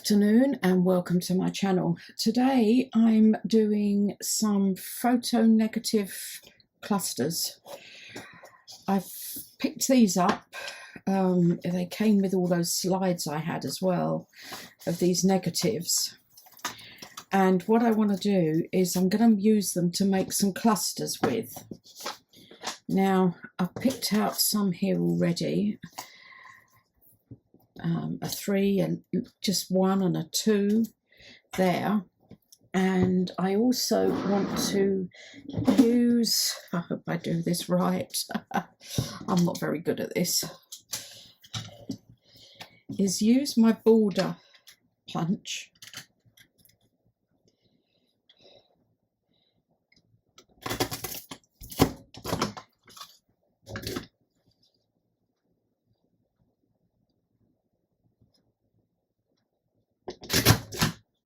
afternoon and welcome to my channel. Today I'm doing some photo negative clusters. I've picked these up. They came with all those slides I had as well of these negatives. And what I want to do is I'm going to use them to make some clusters with. Now I've picked out some here already. A 3 and just 1 and a 2 there, and I also want to use, I hope I do this right, I'm not very good at this, is use my border punch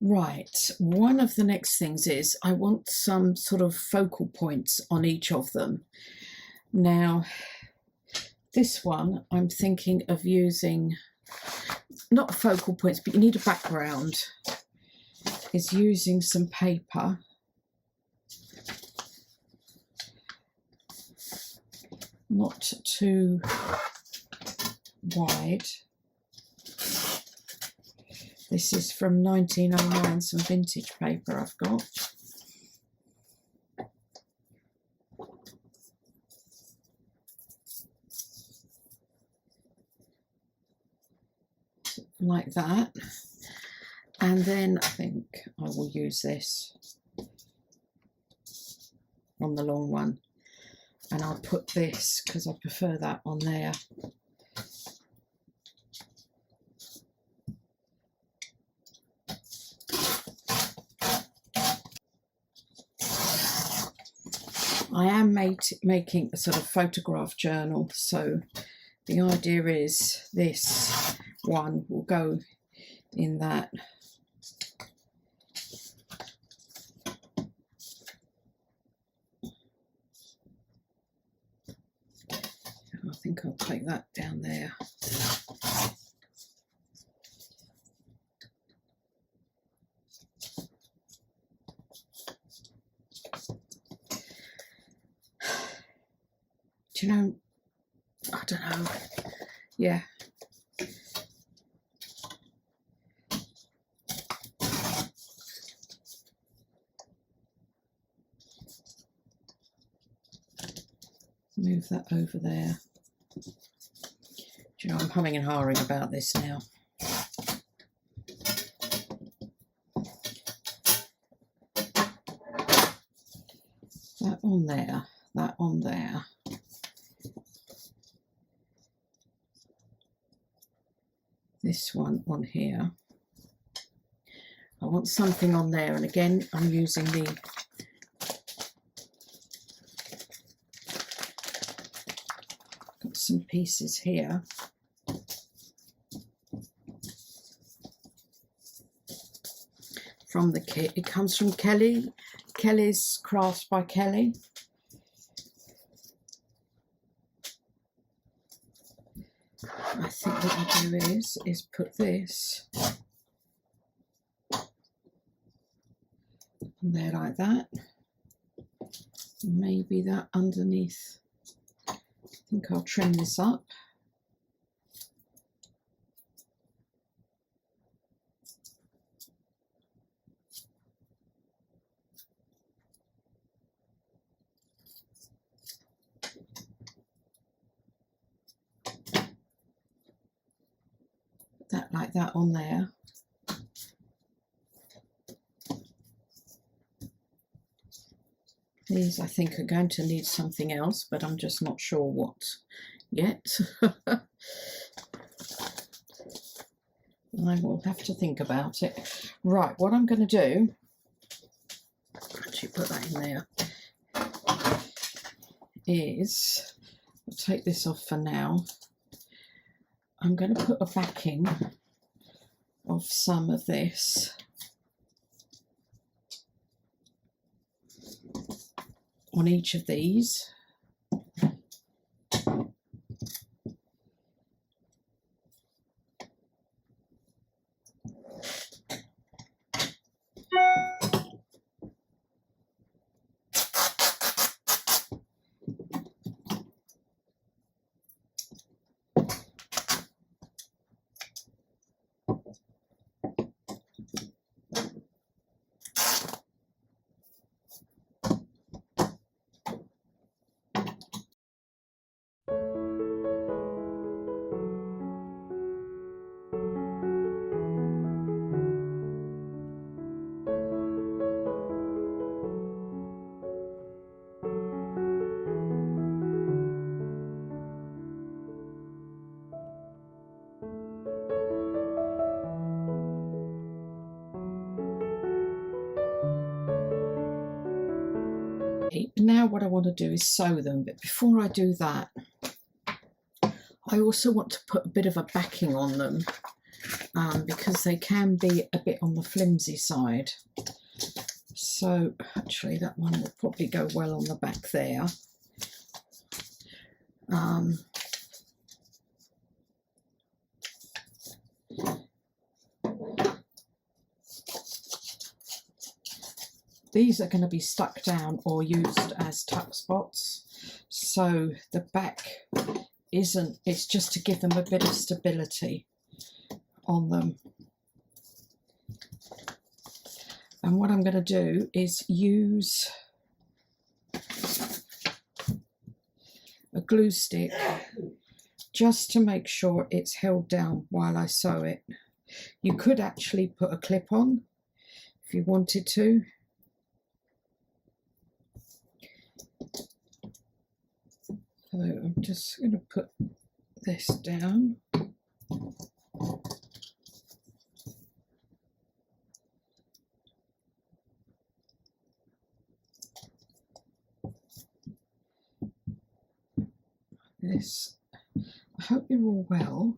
Right, one of the next things is I want some sort of focal points on each of them. Now, this one I'm thinking of using, not focal points, but you need a background, is using some paper. Not too wide. This is from 1909, some vintage paper I've got. Like that. And then I think I will use this on the long one. And I'll put this, because I prefer that on there. I am making a sort of photograph journal, so the idea is this one will go in that. I think I'll take that down there. Do you know, I don't know, yeah. Move that over there. Do you know, I'm humming and hawing about this now. That on there, that on there. This one on here. I want something on there, and again I'm using the got some pieces here. From the kit. It comes from Kelly's Crafts by Kelly. I think what I do is put this on there like that. Maybe that underneath. I think I'll trim this up. That like that on there. These I think are going to need something else, but I'm just not sure what yet. I will have to think about it. Right, what I'm going to do, actually put that in there, is, I'll take this off for now. I'm going to put a backing of some of this on each of these. now what I want to do is sew them, but before I do that, I also want to put a bit of a backing on them because they can be a bit on the flimsy side. So actually that one will probably go well on the back there. These are going to be stuck down or used as tuck spots, so the back isn't, it's just to give them a bit of stability on them. And what I'm going to do is use a glue stick just to make sure it's held down while I sew it. You could actually put a clip on if you wanted to. So I'm just going to put this down. This, I hope you're all well.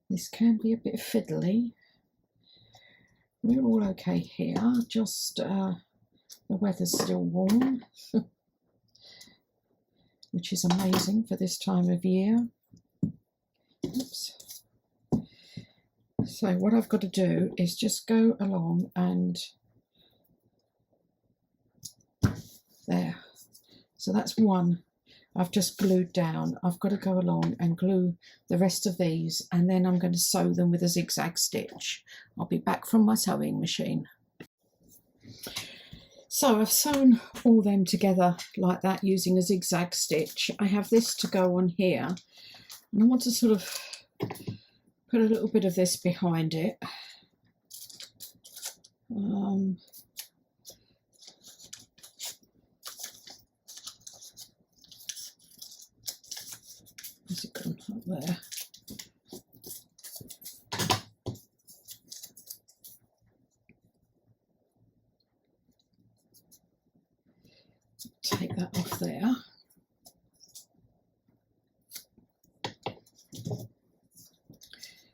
This can be a bit fiddly. We're all okay here, just the weather's still warm, which is amazing for this time of year. Oops. So what I've got to do is just go along and there. So that's one I've just glued down. I've got to go along and glue the rest of these, and then I'm going to sew them with a zigzag stitch. I'll be back from my sewing machine. So I've sewn all them together like that using a zigzag stitch. I have this to go on here, and I want to sort of put a little bit of this behind it. Has it gone up there? Take that off there.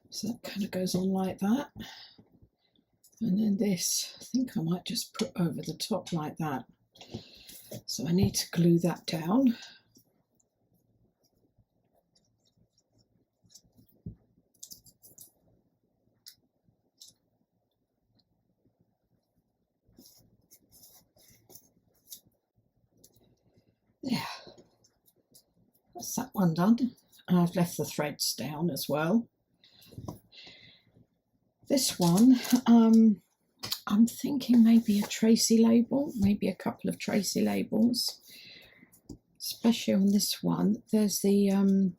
So that kind of goes on like that. And then this, I think I might just put over the top like that. So I need to glue that down. There, that's that one done, and I've left the threads down as well. This one, I'm thinking maybe a Tracy label, maybe a couple of Tracy labels, especially on this one. There's the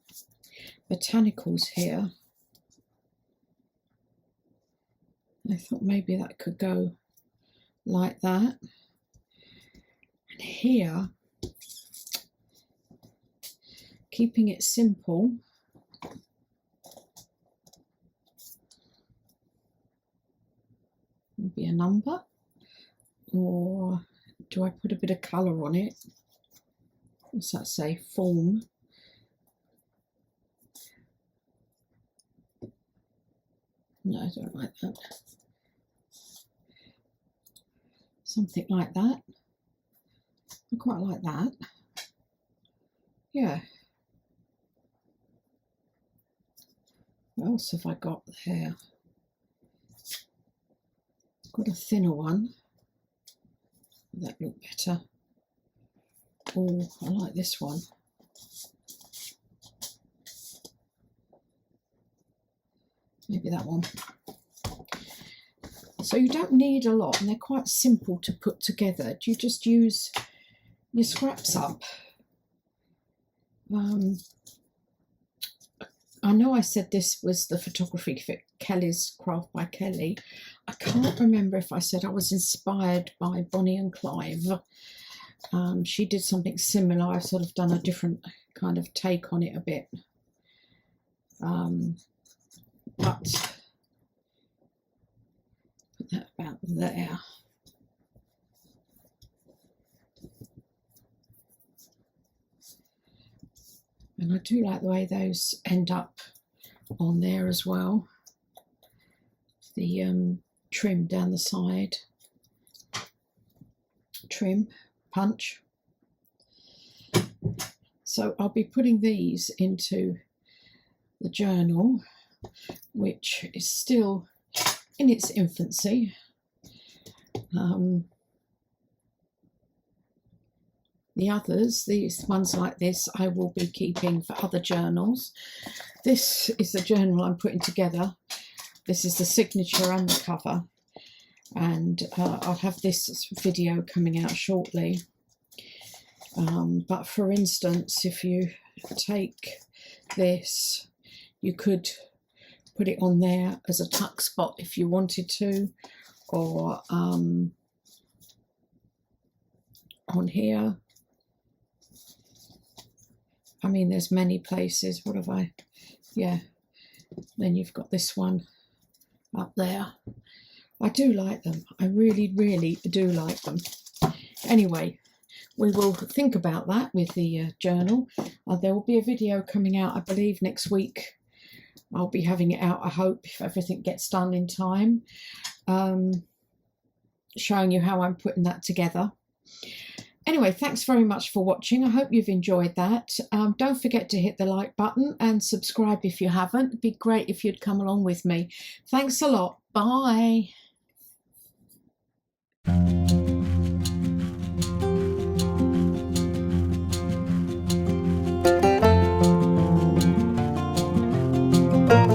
botanicals here. I thought maybe that could go like that. And here, keeping it simple, maybe a number, or do I put a bit of colour on it? What's that say? Form. No, I don't like that. Something like that. I quite like that. Yeah. What else have I got there? Got a thinner one. That look better. Oh, I like this one. Maybe that one. So you don't need a lot, and they're quite simple to put together. You just use your scraps up. I know I said this was the photography for Kelly's Craft by Kelly. I can't remember if I said I was inspired by Bonnie and Clive. She did something similar. I've sort of done a different kind of take on it a bit. But put that about there. And I do like the way those end up on there as well. The trim down the side, trim, punch. So I'll be putting these into the journal, which is still in its infancy. The others, these ones like this, I will be keeping for other journals. This is the journal I'm putting together. This is the signature and the cover. And I'll have this video coming out shortly. But for instance, if you take this, you could put it on there as a tuck spot if you wanted to, or on here. I mean, there's many places. What have I? Yeah. Then you've got this one up there. I do like them. I really, really do like them. Anyway, we will think about that with the journal. There will be a video coming out, I believe, next week. I'll be having it out, I hope, if everything gets done in time. Showing you how I'm putting that together. Anyway, thanks very much for watching. I hope you've enjoyed that. Don't forget to hit the like button and subscribe if you haven't. It'd be great if you'd come along with me. Thanks a lot. Bye.